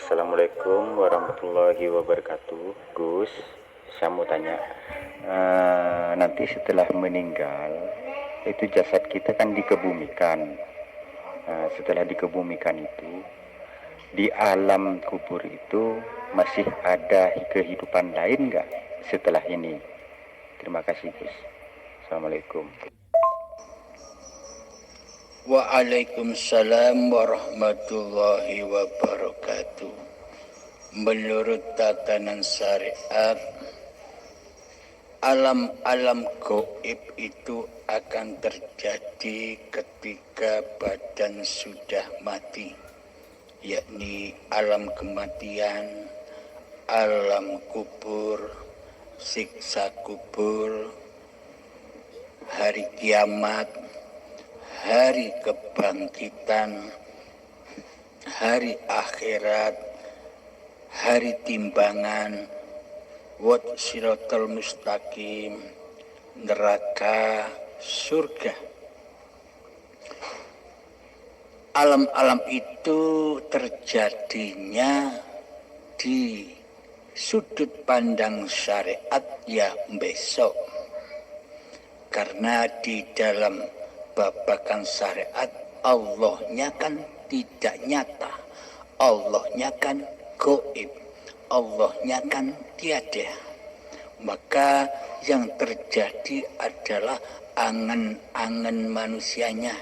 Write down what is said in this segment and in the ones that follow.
Assalamualaikum warahmatullahi wabarakatuh. Gus, saya mau tanya, nanti setelah meninggal itu jasad kita kan dikebumikan. Setelah dikebumikan itu di alam kubur itu masih ada kehidupan lain nggak setelah ini? Terima kasih, Gus. Assalamualaikum. Waalaikumsalam warahmatullahi wabarakatuh. Menurut tatanan syariat, alam-alam gaib itu akan terjadi ketika badan sudah mati, yakni alam kematian, alam kubur, siksa kubur, hari kiamat, hari kebangkitan, hari akhirat, hari timbangan, wad siratal mustaqim, neraka, surga. Alam-alam itu terjadinya di sudut pandang syariat ya besok. Karena di dalam babakan syariat Allahnya kan tidak nyata, Allahnya kan gaib, Allahnya kan tiada. Maka yang terjadi adalah angan-angan manusianya,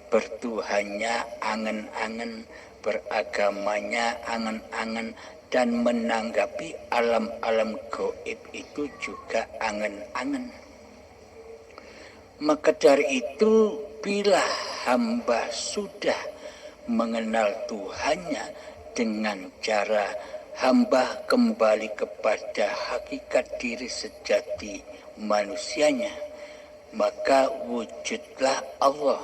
bertuhannya angan-angan, beragamanya angan-angan, dan menanggapi alam-alam gaib itu juga angan-angan. Maka dari itu, bila hamba sudah mengenal Tuhannya dengan cara hamba kembali kepada hakikat diri sejati manusianya, maka wujudlah Allah,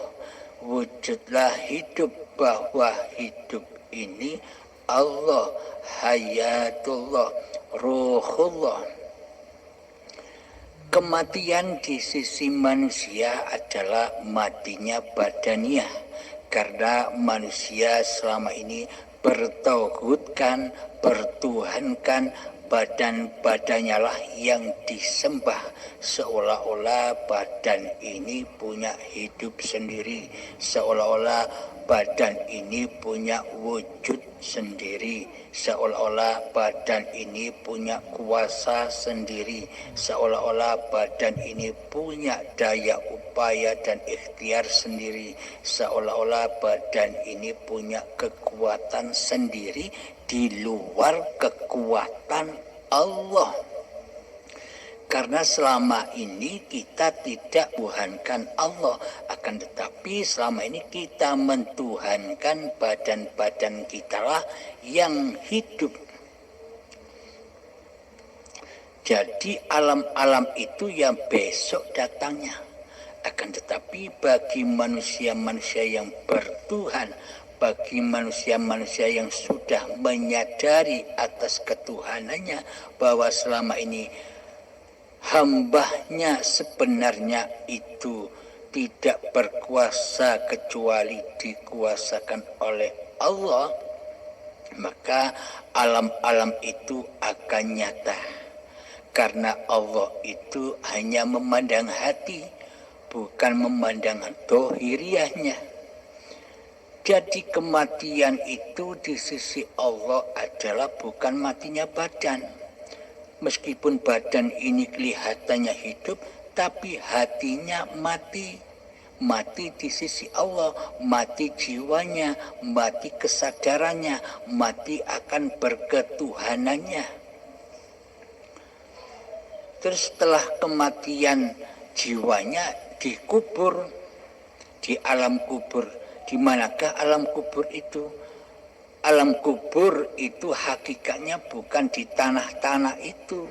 wujudlah hidup, bahwa hidup ini Allah, hayatullah, ruhullah. Kematian di sisi manusia adalah matinya badaniah, karena manusia selama ini bertauhidkan, bertuhankan badan-badannya lah yang disembah, seolah-olah badan ini punya hidup sendiri, seolah-olah badan ini punya wujud sendiri, seolah-olah badan ini punya kuasa sendiri, seolah-olah badan ini punya daya upaya dan ikhtiar sendiri, seolah-olah badan ini punya kekuatan sendiri di luar kekuatan Allah. Karena selama ini kita tidak tuhankan Allah, akan tetapi selama ini kita mentuhankan badan-badan kita lah yang hidup. Jadi alam-alam itu yang besok datangnya. Akan tetapi bagi manusia-manusia yang bertuhan, bagi manusia-manusia yang sudah menyadari atas ketuhanannya, bahwa selama ini hambanya sebenarnya itu tidak berkuasa kecuali dikuasakan oleh Allah, maka alam-alam itu akan nyata. Karena Allah itu hanya memandang hati, bukan memandang dohiriahnya. Jadi kematian itu di sisi Allah adalah bukan matinya badan. Meskipun badan ini kelihatannya hidup, tapi hatinya mati. Mati di sisi Allah, mati jiwanya, mati kesadarannya, mati akan berketuhanannya. Terus setelah kematian jiwanya dikubur di alam kubur. Di manakah alam kubur itu? Alam kubur itu hakikatnya bukan di tanah-tanah itu.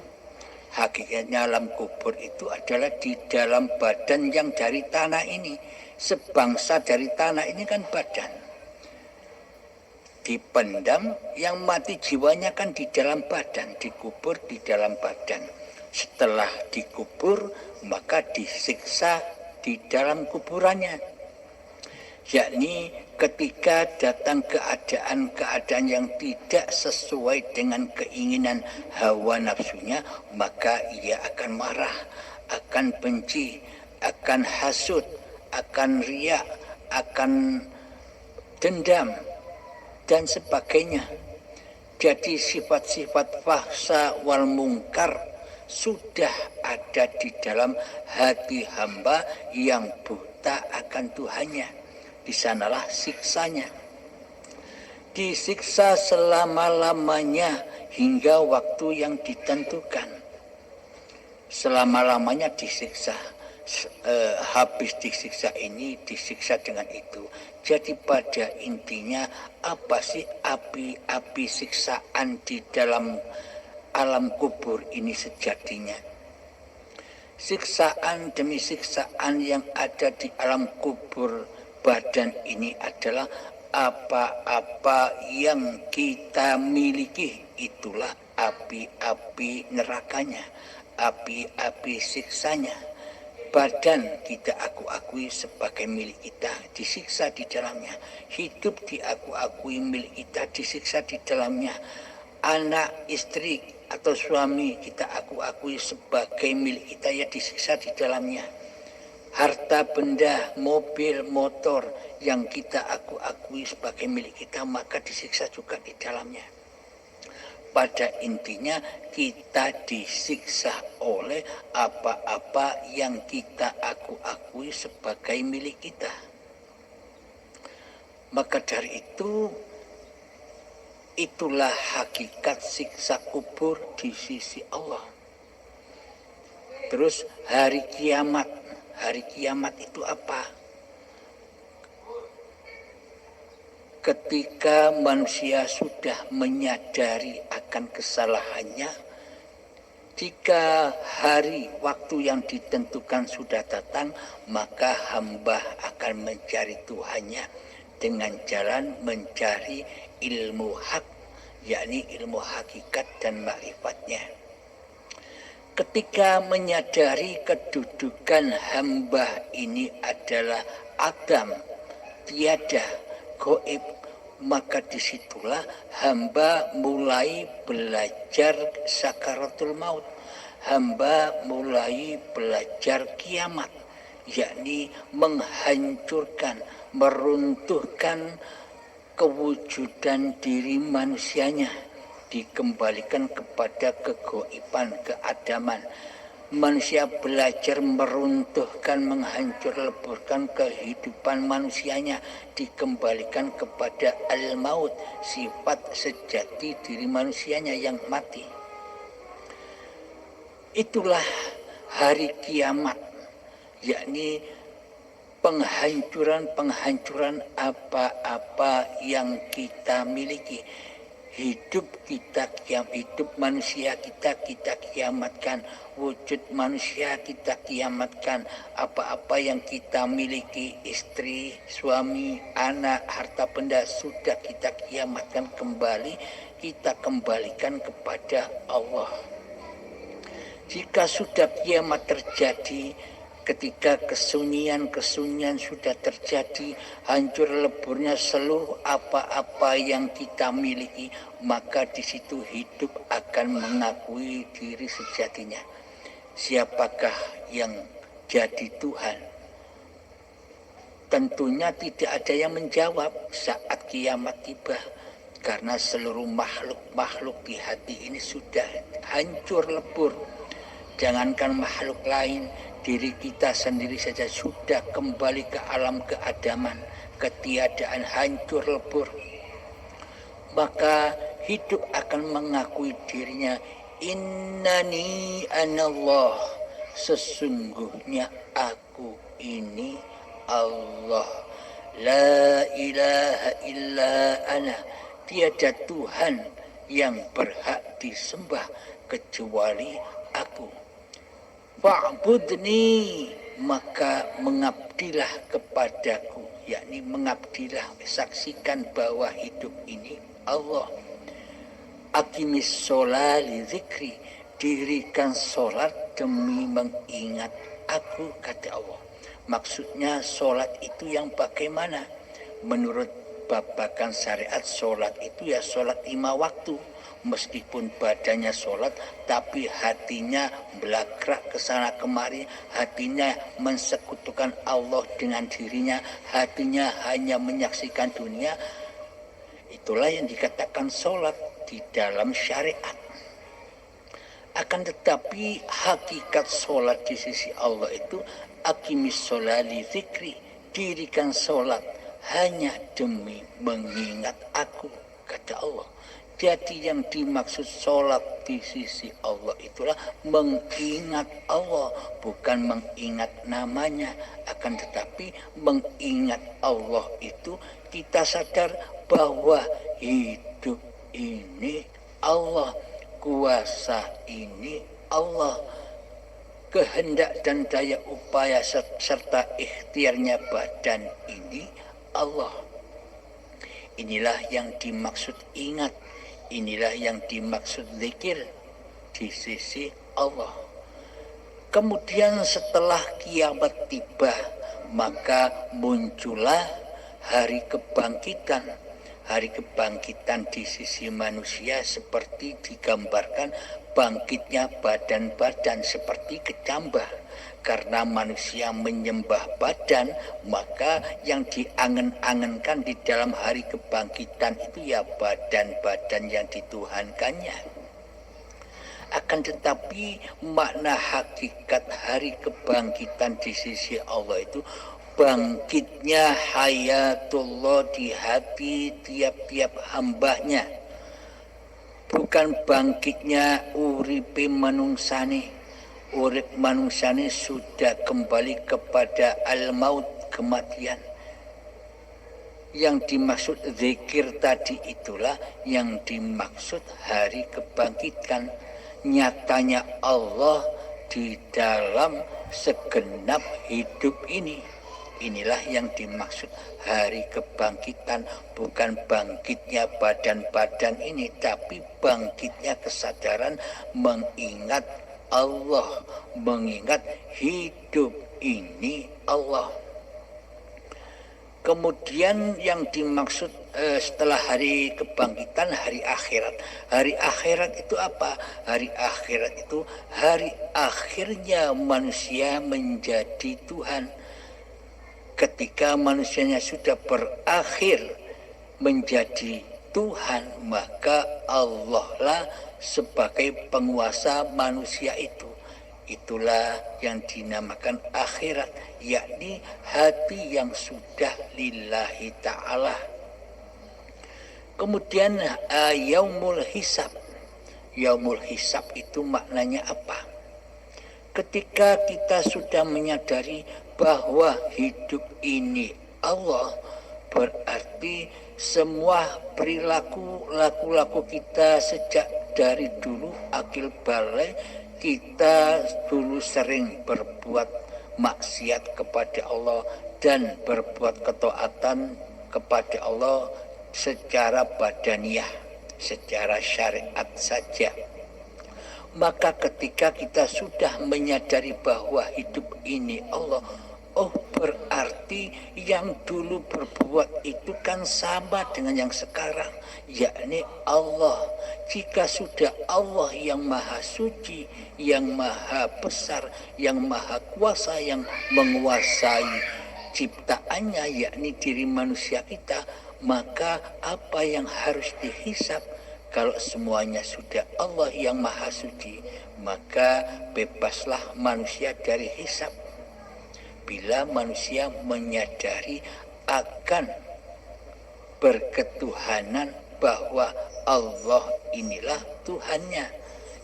Hakikatnya alam kubur itu adalah di dalam badan yang dari tanah ini. Sebangsa dari tanah ini kan badan. Dipendam, yang mati jiwanya kan di dalam badan, dikubur di dalam badan. Setelah dikubur, maka disiksa di dalam kuburannya. Yakni ketika datang keadaan-keadaan yang tidak sesuai dengan keinginan hawa nafsunya, maka ia akan marah, akan benci, akan hasud, akan riak, akan dendam, dan sebagainya. Jadi sifat-sifat fahsya wal mungkar sudah ada di dalam hati hamba yang buta akan Tuhannya. Di sanalah siksanya. Disiksa selama-lamanya hingga waktu yang ditentukan. Selama-lamanya disiksa. Habis disiksa ini, disiksa dengan itu. Jadi pada intinya apa sih api-api siksaan di dalam alam kubur ini sejatinya? Siksaan demi siksaan yang ada di alam kubur badan ini adalah apa-apa yang kita miliki, itulah api-api nerakanya, api-api siksanya. Badan kita akui sebagai milik kita, disiksa di dalamnya. Hidup diakui milik kita, disiksa di dalamnya. Anak, istri atau suami kita akui sebagai milik kita, ya disiksa di dalamnya. Harta benda, mobil, motor yang kita akui sebagai milik kita, maka disiksa juga di dalamnya. Pada intinya kita disiksa oleh apa-apa yang kita akui sebagai milik kita. Maka dari itu, itulah hakikat siksa kubur di sisi Allah. Terus hari kiamat itu apa? Ketika manusia sudah menyadari akan kesalahannya, jika hari waktu yang ditentukan sudah datang, maka hamba akan mencari Tuhannya dengan jalan mencari ilmu hak, yakni ilmu hakikat dan ma'rifatnya. Ketika menyadari kedudukan hamba ini adalah adam, tiada, gaib, maka disitulah hamba mulai belajar sakaratul maut. Hamba mulai belajar kiamat, yakni menghancurkan, meruntuhkan kewujudan diri manusianya, dikembalikan kepada kegoiban, keadaman. Manusia belajar meruntuhkan, menghancur leburkan kehidupan manusianya, dikembalikan kepada al-maut, sifat sejati diri manusianya yang mati. Itulah hari kiamat, yakni penghancuran apa-apa yang kita miliki. Hidup manusia kita kiamatkan, wujud manusia kita kiamatkan. Apa-apa yang kita miliki, istri, suami, anak, harta benda, sudah kita kiamatkan kembali, kita kembalikan kepada Allah. Jika sudah kiamat terjadi, ketika kesunyian sudah terjadi, hancur leburnya seluruh apa-apa yang kita miliki, maka di situ hidup akan mengakui diri sejatinya. Siapakah yang jadi Tuhan? Tentunya tidak ada yang menjawab saat kiamat tiba, karena seluruh makhluk di hati ini sudah hancur lebur. Jangankan makhluk lain, diri kita sendiri saja sudah kembali ke alam keadaman, ketiadaan, hancur lebur. Maka hidup akan mengakui dirinya, innani anallah, sesungguhnya aku ini Allah. La ilaha illa ana, tiada Tuhan yang berhak disembah kecuali aku. Fa'budni, maka mengabdilah kepadaku, yakni mengabdilah, saksikan bahwa hidup ini Allah. Aqimis sholat li zikri, dirikan sholat demi mengingat aku, kata Allah. Maksudnya sholat itu yang bagaimana? menurut babakan syariat sholat itu ya sholat 5 waktu. Meskipun badannya sholat, tapi hatinya belakrak ke sana kemari, hatinya mensekutukan Allah dengan dirinya, hatinya hanya menyaksikan dunia. Itulah yang dikatakan sholat di dalam syariat. Akan tetapi hakikat sholat di sisi Allah itu aqimis sholali dzikri, dirikan sholat hanya demi mengingat aku, kata Allah. Jadi yang dimaksud sholat di sisi Allah itulah mengingat Allah, bukan mengingat namanya. Akan tetapi mengingat Allah itu kita sadar bahwa hidup ini Allah, kuasa ini Allah, kehendak dan daya upaya serta ikhtiarnya badan ini Allah. Inilah yang dimaksud ingat. Inilah yang dimaksud zikir di sisi Allah. Kemudian setelah kiamat tiba, maka muncullah hari kebangkitan. Hari kebangkitan di sisi manusia seperti digambarkan bangkitnya badan-badan seperti kecambah. Karena manusia menyembah badan, maka yang diangen-angenkan di dalam hari kebangkitan itu ya badan-badan yang dituhankannya. Akan tetapi makna hakikat hari kebangkitan di sisi Allah itu bangkitnya hayatullah di hati tiap-tiap hambanya, bukan bangkitnya uripe manungsane. Urip manusiane sudah kembali kepada al-maut, kematian. Yang dimaksud zikir tadi itulah yang dimaksud hari kebangkitan. Nyatanya Allah di dalam segenap hidup ini. Inilah yang dimaksud hari kebangkitan, bukan bangkitnya badan-badan ini, tapi bangkitnya kesadaran mengingat Allah, mengingat hidup ini Allah. Kemudian yang dimaksud setelah hari kebangkitan, hari akhirat. Hari akhirat itu apa? Hari akhirat itu hari akhirnya manusia menjadi Tuhan. Ketika manusianya sudah berakhir menjadi Tuhan, maka Allah lah sebagai penguasa manusia itu. Itulah yang dinamakan akhirat, yakni hati yang sudah lillahi ta'ala. Kemudian yaumul hisab. Yaumul hisab itu maknanya apa? Ketika kita sudah menyadari bahwa hidup ini Allah, berarti semua perilaku laku-laku kita sejak dari dulu akil balik, kita dulu sering berbuat maksiat kepada Allah dan berbuat ketaatan kepada Allah secara badaniah, secara syariat saja. Maka ketika kita sudah menyadari bahwa hidup ini Allah, oh berarti yang dulu berbuat itu kan sama dengan yang sekarang, yakni Allah. Jika sudah Allah yang maha suci, yang maha besar, yang maha kuasa, yang menguasai ciptaannya, yakni diri manusia kita, maka apa yang harus dihisab? Kalau semuanya sudah Allah yang maha suci, maka bebaslah manusia dari hisab. Bila manusia menyadari akan berketuhanan bahwa Allah inilah Tuhannya,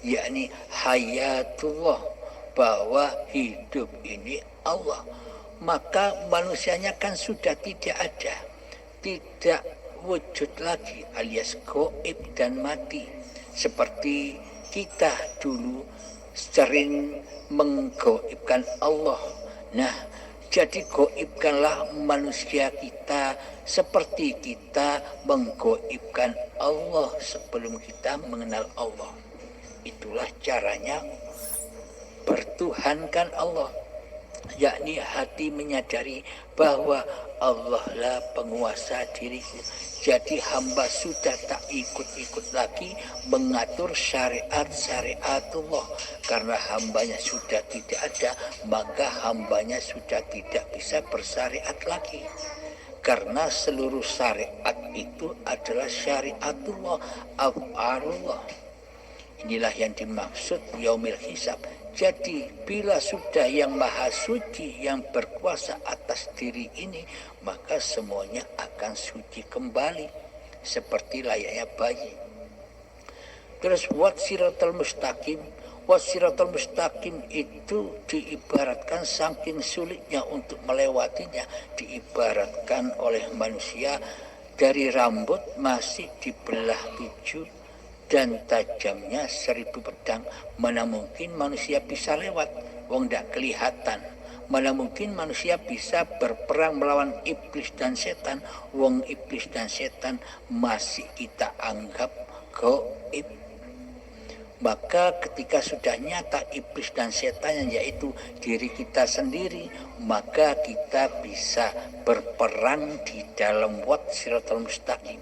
yakni hayatullah, bahwa hidup ini Allah, maka manusianya kan sudah tidak ada, tidak wujud lagi, alias gaib dan mati. Seperti kita dulu sering menggaibkan Allah. Nah, jadi gaibkanlah manusia kita seperti kita menggaibkan Allah sebelum kita mengenal Allah. Itulah caranya bertuhankan Allah. yakni hati menyadari bahwa Allah lah penguasa diriku. Jadi hamba sudah tak ikut-ikut lagi mengatur syariat-syariatullah. Karena hambanya sudah tidak ada, maka hambanya sudah tidak bisa bersyariat lagi. Karena seluruh syariat itu adalah syariatullah, af'alullah. Inilah yang dimaksud yaumil hisab. Jadi bila sudah yang maha suci yang berkuasa atas diri ini, maka semuanya akan suci kembali seperti layaknya bayi. Terus wassiratal mustaqim. Wassiratal mustaqim itu diibaratkan saking sulitnya untuk melewatinya, diibaratkan oleh manusia dari rambut masih dibelah 7 dan tajamnya 1000 pedang. Mana mungkin manusia bisa lewat, wong tidak kelihatan. Mana mungkin manusia bisa berperang melawan iblis dan setan, wong iblis dan setan masih kita anggap gaib. Maka ketika sudah nyata iblis dan setan, yaitu diri kita sendiri, maka kita bisa berperang di dalam wassiratal mustaqim.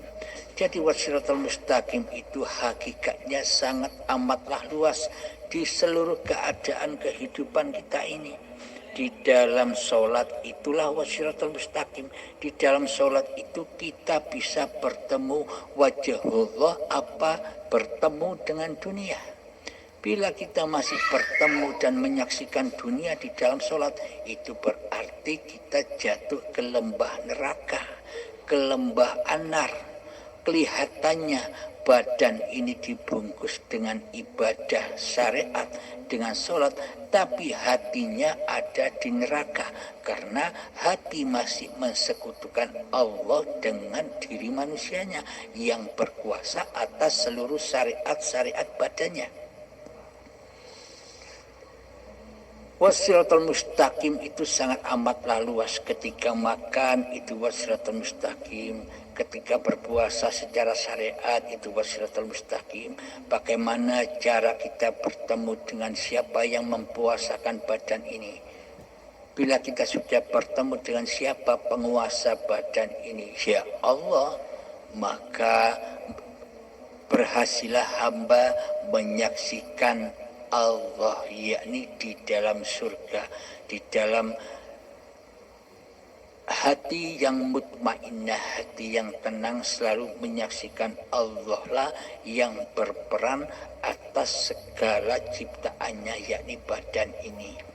Jadi wassiratal mustaqim itu hakikatnya sangat amatlah luas di seluruh keadaan kehidupan kita ini. Di dalam sholat itulah wassiratal mustaqim. Di dalam sholat itu kita bisa bertemu wajahullah, apa bertemu dengan dunia. Bila kita masih bertemu dan menyaksikan dunia di dalam sholat, itu berarti kita jatuh ke lembah neraka, ke lembah anar. Kelihatannya badan ini dibungkus dengan ibadah syariat, dengan sholat, tapi hatinya ada di neraka karena hati masih mensekutukan Allah dengan diri manusianya yang berkuasa atas seluruh syariat-syariat badannya. Wassiratal mustaqim itu sangat amatlah luas. Ketika makan itu wassiratal mustaqim, ketika berpuasa secara syariat itu wassiratal mustaqim. Bagaimana cara kita bertemu dengan siapa yang mempuasakan badan ini? Bila kita sudah bertemu dengan siapa penguasa badan ini, ya Allah, maka berhasillah hamba menyaksikan Allah, yakni di dalam surga, di dalam hati yang mutmainnah, hati yang tenang, selalu menyaksikan Allah lah yang berperan atas segala ciptaannya, yakni badan ini.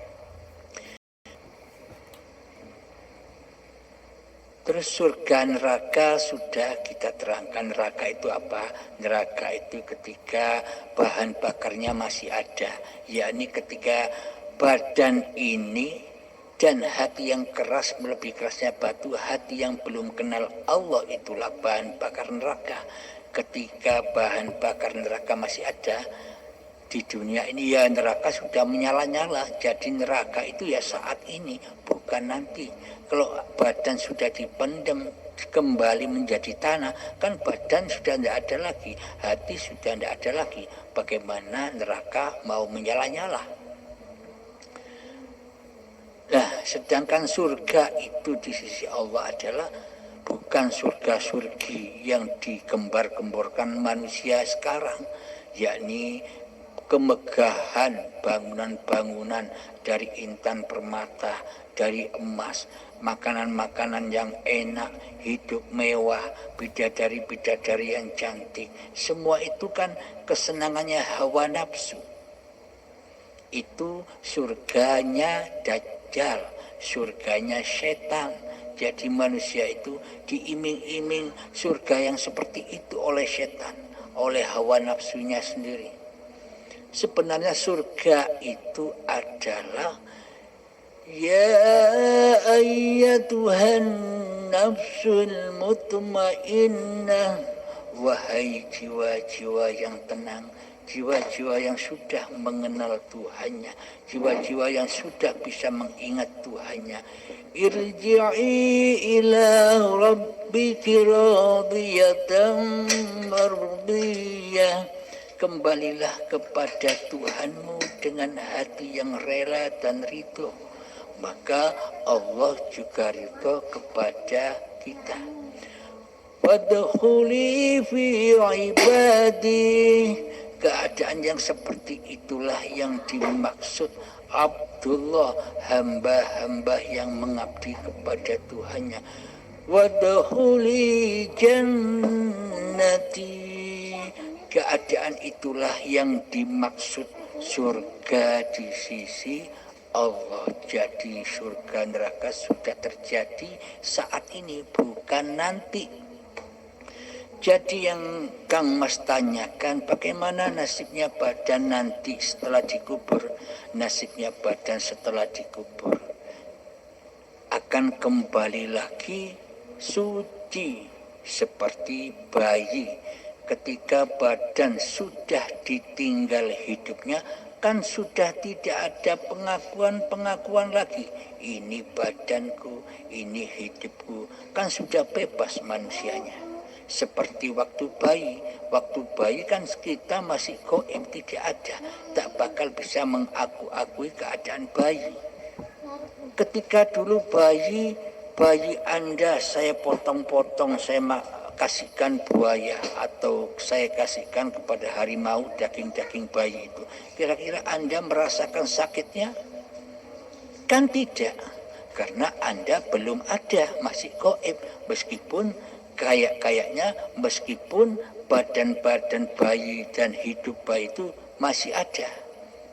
Terus surga neraka sudah kita terangkan. Neraka itu apa? Neraka itu ketika bahan bakarnya masih ada, yakni ketika badan ini dan hati yang keras melebihi kerasnya batu, hati yang belum kenal Allah, itulah bahan bakar neraka. Ketika bahan bakar neraka masih ada di dunia ini, ya neraka sudah menyala-nyala. Jadi neraka itu ya saat ini, bukan nanti. Kalau badan sudah dipendam kembali menjadi tanah, kan badan sudah tidak ada lagi, hati sudah tidak ada lagi. Bagaimana neraka mau menyala-nyala? Nah, sedangkan surga itu di sisi Allah adalah bukan surga-surgi yang digembar-gemborkan manusia sekarang, yakni kemegahan bangunan-bangunan dari intan permata, dari emas, makanan-makanan yang enak, hidup mewah, bidadari-bidadari yang cantik. Semua itu kan kesenangannya hawa nafsu. Itu surganya Dajjal, surganya setan. Jadi manusia itu diiming-iming surga yang seperti itu oleh setan, oleh hawa nafsunya sendiri. Sebenarnya surga itu adalah ya ayyatuhan nafsul mutmainnah, wahai jiwa-jiwa yang tenang, jiwa-jiwa yang sudah mengenal Tuhannya, jiwa-jiwa yang sudah bisa mengingat Tuhannya. Irji'i ila rabbiki radiyatan mardiyah. Kembalilah kepada Tuhanmu dengan hati yang rela dan ridho. maka Allah juga ridho kepada kita. Fadkhuli fi ibadi. Keadaan yang seperti itulah yang dimaksud Abdullah, hamba-hamba yang mengabdi kepada Tuhannya. Wadkhuli jannati. Keadaan itulah yang dimaksud surga di sisi Allah. Jadi surga neraka sudah terjadi saat ini, bukan nanti. Jadi yang Kang Mas tanyakan, bagaimana nasibnya badan nanti setelah dikubur? Nasibnya badan setelah dikubur akan kembali lagi suci seperti bayi. Ketika badan sudah ditinggal hidupnya, kan sudah tidak ada pengakuan lagi. Ini badanku, ini hidupku, kan sudah bebas manusianya. Seperti waktu bayi kan kita masih goib, tidak ada, tak bakal bisa mengakui keadaan bayi. Ketika dulu bayi Anda saya potong-potong, saya kasihkan buaya atau saya kasihkan kepada harimau daging-daging bayi itu, kira-kira Anda merasakan sakitnya? Kan tidak, karena Anda belum ada, masih gaib. Meskipun kayaknya meskipun badan-badan bayi dan hidup bayi itu masih ada,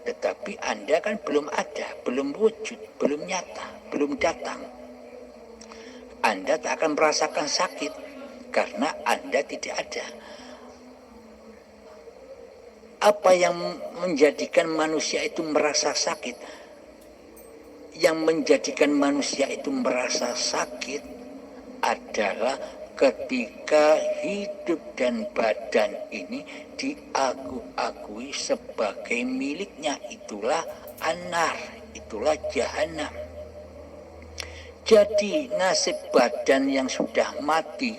tetapi Anda kan belum ada, belum wujud, belum nyata, belum datang. Anda tak akan merasakan sakit karena Anda tidak ada. Apa yang menjadikan manusia itu merasa sakit? Yang menjadikan manusia itu merasa sakit adalah ketika hidup dan badan ini diakui sebagai miliknya. Itulah anar, itulah jahanam. Jadi nasib badan yang sudah mati,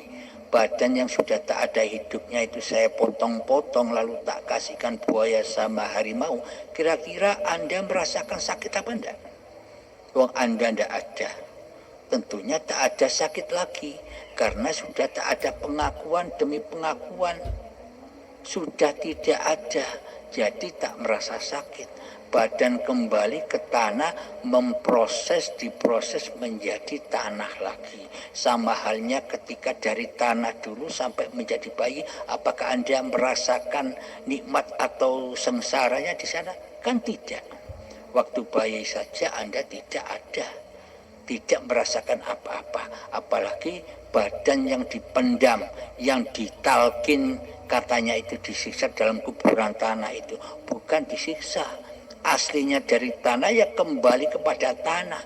badan yang sudah tak ada hidupnya itu saya potong-potong lalu tak kasihkan buaya sama harimau, kira-kira Anda merasakan sakit apa enggak? Wong Anda enggak ada, tentunya tak ada sakit lagi, karena sudah tak ada pengakuan demi pengakuan, sudah tidak ada, jadi tak merasa sakit. Badan kembali ke tanah, diproses menjadi tanah lagi. Sama halnya ketika dari tanah dulu sampai menjadi bayi, apakah Anda merasakan nikmat atau sengsaranya di sana? Kan tidak. Waktu bayi saja Anda tidak ada, tidak merasakan apa-apa, apalagi badan yang dipendam, yang ditalkin, katanya itu disiksa dalam kuburan tanah itu. Bukan disiksa, aslinya dari tanah ya kembali kepada tanah.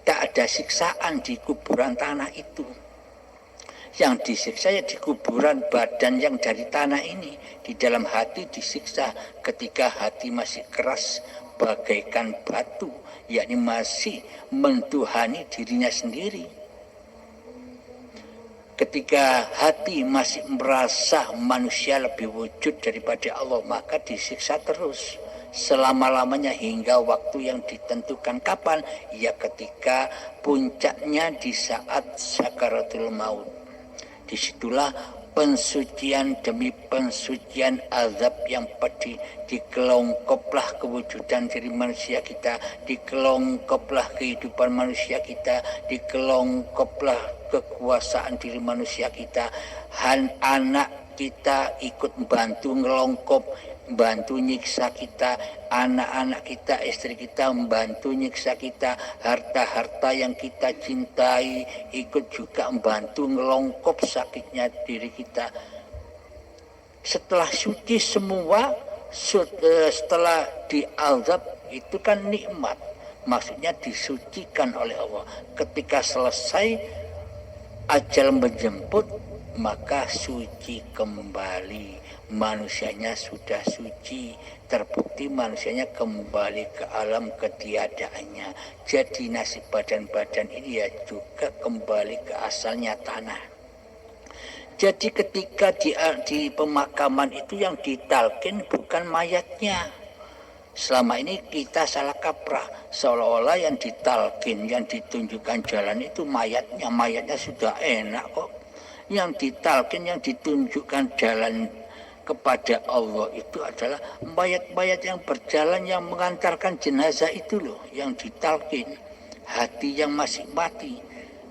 Tak ada siksaan di kuburan tanah itu. Yang disiksa ya di kuburan badan yang dari tanah ini. Di dalam hati disiksa ketika hati masih keras bagaikan batu, yakni masih mentuhani dirinya sendiri. Ketika hati masih merasa manusia lebih wujud daripada Allah, maka disiksa terus selama-lamanya hingga waktu yang ditentukan. Kapan? Ya ketika puncaknya di saat sakaratul maut. Disitulah pensucian demi pensucian azab yang pedih. Dikelongkoplah kewujudan diri manusia kita, dikelongkoplah kehidupan manusia kita, dikelongkoplah kekuasaan diri manusia kita. Anak kita ikut membantu ngelongkop, membantu nyiksa kita, anak-anak kita, istri kita membantu nyiksa kita, harta-harta yang kita cintai ikut juga membantu ngelongkop sakitnya diri kita. Setelah suci semua, setelah diazab itu kan nikmat, maksudnya disucikan oleh Allah. Ketika selesai ajal menjemput, maka suci kembali. Manusianya sudah suci, terbukti manusianya kembali ke alam ketiadaannya. Jadi nasib badan-badan ini ya juga kembali ke asalnya tanah. Jadi ketika di pemakaman itu yang ditalkin bukan mayatnya, Selama ini kita salah kaprah, seolah-olah yang ditalkin, yang ditunjukkan jalan itu mayatnya sudah enak kok. Yang ditalkin, yang ditunjukkan jalan kepada Allah itu adalah mayat-mayat yang berjalan, yang mengantarkan jenazah itu loh, yang ditalkin. Hati yang masih mati,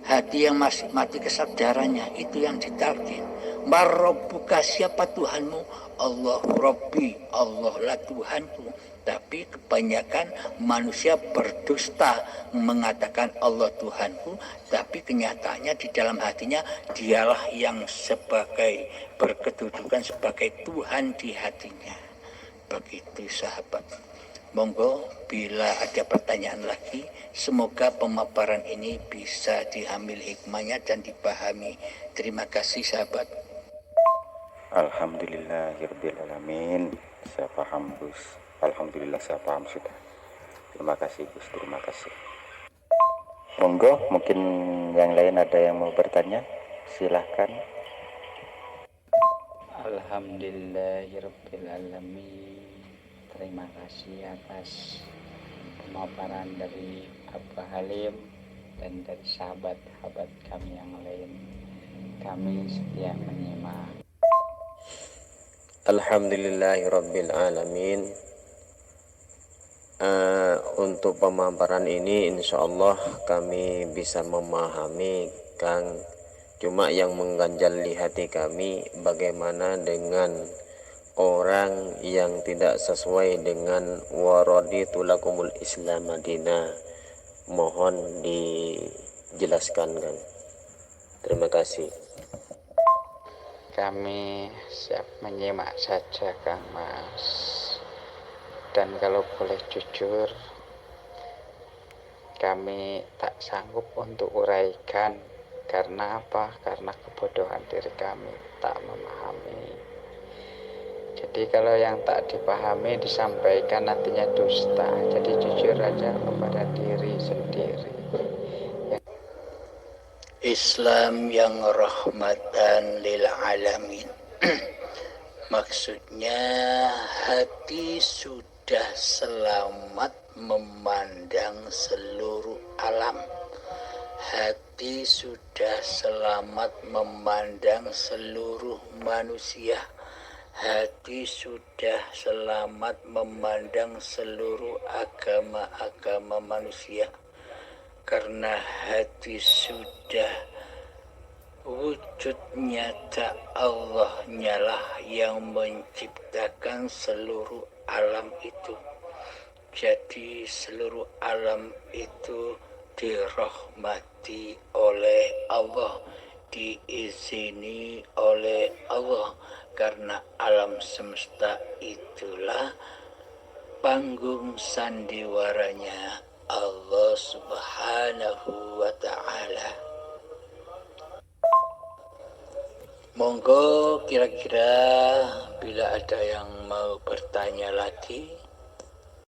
hati yang masih mati kesadarannya, itu yang ditalkin. Marrobuka, siapa Tuhanmu? Allah Rabbi, Allah lah Tuhanku. Tapi kebanyakan manusia berdusta mengatakan Allah Tuhanku, tapi kenyataannya di dalam hatinya dialah yang sebagai berkedudukan sebagai Tuhan di hatinya. Begitu sahabat. Monggo bila ada pertanyaan lagi, semoga pemaparan ini bisa diambil hikmahnya dan dipahami. Terima kasih sahabat. Alhamdulillahirrahmanirrahim. Saya paham Gus. Alhamdulillah saya paham sudah. Terima kasih Gus, terima kasih. Monggo, mungkin yang lain ada yang mau bertanya, silahkan. Alhamdulillahirrahmanirrahim. Terima kasih atas pemaparan dari Abu Halim dan dari sahabat-sahabat kami yang lain. Kami setia menyimak. Alhamdulillahirrabbilalamin. Untuk pemaparan ini insya Allah kami bisa memahami, Kang. Cuma yang mengganjal di hati kami, bagaimana dengan orang yang tidak sesuai dengan waraditu lakumul Islam Madinah. Mohon dijelaskan, Kang. Terima kasih. Kami siap menyimak saja, Kang Mas. Dan kalau boleh jujur, kami tak sanggup untuk uraikan. Karena apa? Karena kebodohan diri kami tak memahami. Jadi kalau yang tak dipahami disampaikan nantinya dusta. Jadi jujur aja kepada diri sendiri. Islam yang rahmatan lil alamin. Maksudnya hati sudah selamat memandang seluruh alam. Hati sudah selamat memandang seluruh manusia. Hati sudah selamat memandang seluruh agama-agama manusia. Karena hati sudah wujud nyata Allah nyalah yang menciptakan seluruh alam itu. Jadi seluruh alam itu dirahmati oleh Allah, diizini oleh Allah, karena alam semesta itulah panggung sandiwaranya Allah Subhanahu wa ta'ala. Monggo kira-kira bila ada yang mau bertanya lagi,